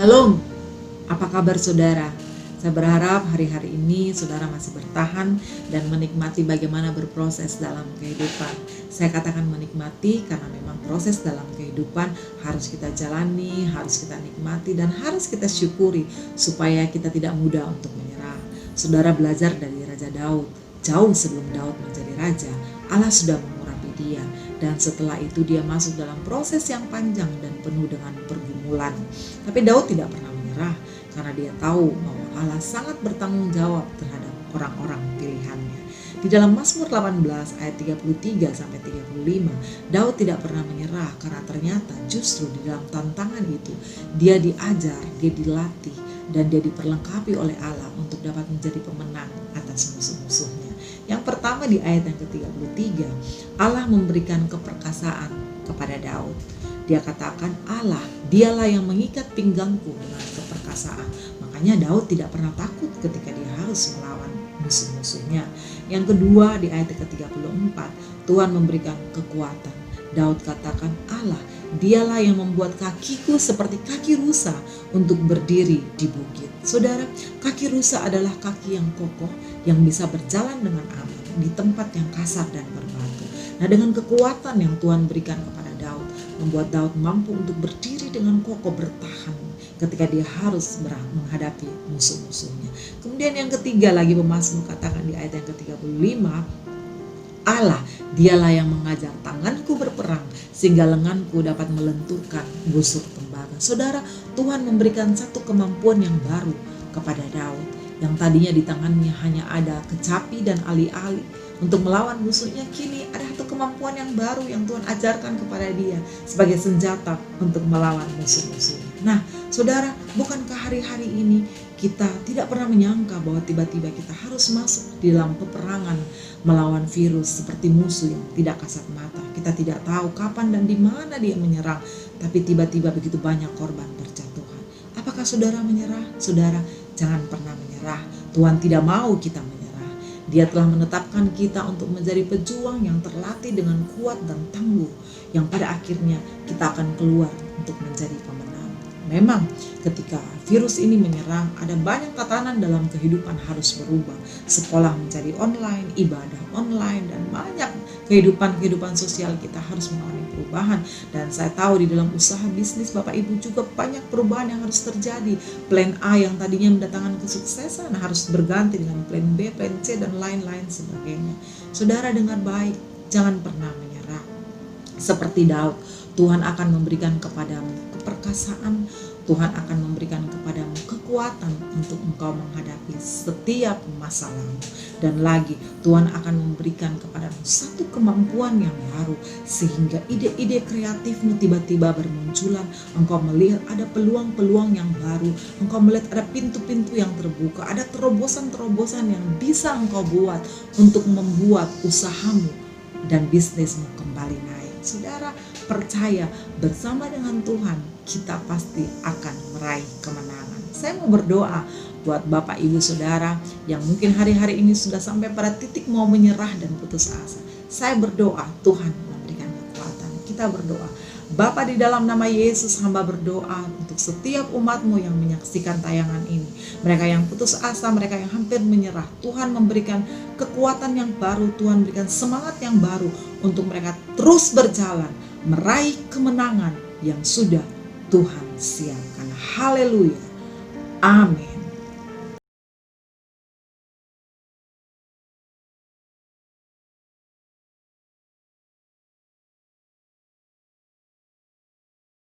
Shalom, apa kabar saudara? Saya berharap hari-hari ini saudara masih bertahan dan menikmati bagaimana berproses dalam kehidupan. Saya katakan menikmati karena memang proses dalam kehidupan harus kita jalani, harus kita nikmati dan harus kita syukuri supaya kita tidak mudah untuk menyerah. Saudara belajar dari Raja Daud, jauh sebelum Daud menjadi raja, Allah sudah mengurapi dia. Dan setelah itu dia masuk dalam proses yang panjang dan penuh dengan pergumulan. Tapi Daud tidak pernah menyerah karena dia tahu bahwa Allah sangat bertanggung jawab terhadap orang-orang pilihannya. Di dalam Mazmur 18 ayat 33 sampai 35, Daud tidak pernah menyerah karena ternyata justru di dalam tantangan itu dia diajar, dia dilatih dan dia diperlengkapi oleh Allah untuk dapat menjadi pemenang atas musuh-musuhnya. Yang pertama di ayat yang ke-33, Allah memberikan keperkasaan kepada Daud. Dia katakan Allah, dialah yang mengikat pinggangku dengan keperkasaan. Makanya Daud tidak pernah takut ketika dia harus melawan musuh-musuhnya. Yang kedua di ayat ke-34, Tuhan memberikan kekuatan. Daud katakan Allah, dialah yang membuat kakiku seperti kaki rusa untuk berdiri di bukit. Saudara, kaki rusa adalah kaki yang kokoh yang bisa berjalan dengan aman di tempat yang kasar dan berbatu. Nah, dengan kekuatan yang Tuhan berikan kepada Daud, membuat Daud mampu untuk berdiri dengan kokoh bertahan ketika dia harus menghadapi musuh-musuhnya. Kemudian yang ketiga lagi pemazmur katakan di ayat yang ke-35, Allah, dialah yang mengajar tanganku berperang sehingga lenganku dapat melenturkan busur tembaga. Saudara, Tuhan memberikan satu kemampuan yang baru kepada Daud. Yang tadinya di tangannya hanya ada kecapi dan ali-ali untuk melawan musuhnya, kini ada satu kemampuan yang baru yang Tuhan ajarkan kepada dia sebagai senjata untuk melawan musuh-musuhnya. Nah, saudara, bukankah hari-hari ini kita tidak pernah menyangka bahwa tiba-tiba kita harus masuk di dalam peperangan melawan virus seperti musuh yang tidak kasat mata. Kita tidak tahu kapan dan di mana dia menyerang, tapi tiba-tiba begitu banyak korban berjatuhan. Apakah saudara menyerah? Saudara, jangan pernah menyerah. Tuhan tidak mau kita menyerah. Dia telah menetapkan kita untuk menjadi pejuang yang terlatih dengan kuat dan tangguh, yang pada akhirnya kita akan keluar untuk menjadi pemenang. Memang ketika virus ini menyerang, ada banyak tatanan dalam kehidupan harus berubah. Sekolah menjadi online, ibadah online, dan banyak kehidupan sosial kita harus mengalami perubahan. Dan saya tahu di dalam usaha bisnis Bapak Ibu juga banyak perubahan yang harus terjadi. Plan A yang tadinya mendatangkan kesuksesan harus berganti dengan plan B, plan C, dan lain-lain sebagainya. Saudara, dengar baik, jangan pernah menyerah. Seperti Daud, Tuhan akan memberikan kepadamu keperkasaan, Tuhan akan memberikan kepadamu kekuatan untuk engkau menghadapi setiap masalahmu. Dan lagi, Tuhan akan memberikan kepadamu satu kemampuan yang baru sehingga ide-ide kreatifmu tiba-tiba bermunculan. Engkau melihat ada peluang-peluang yang baru, engkau melihat ada pintu-pintu yang terbuka, ada terobosan-terobosan yang bisa engkau buat untuk membuat usahamu dan bisnismu kembali naik. Saudara, percaya bersama dengan Tuhan kita pasti akan meraih kemenangan. Saya mau berdoa buat Bapak Ibu Saudara yang mungkin hari-hari ini sudah sampai pada titik mau menyerah dan putus asa. Saya berdoa Tuhan memberikan kekuatan. Kita berdoa. Bapa, di dalam nama Yesus hamba berdoa untuk setiap umatmu yang menyaksikan tayangan ini. Mereka yang putus asa, mereka yang hampir menyerah. Tuhan memberikan kekuatan yang baru, Tuhan berikan semangat yang baru untuk mereka terus berjalan, meraih kemenangan yang sudah Tuhan siapkan. Haleluya. Amin.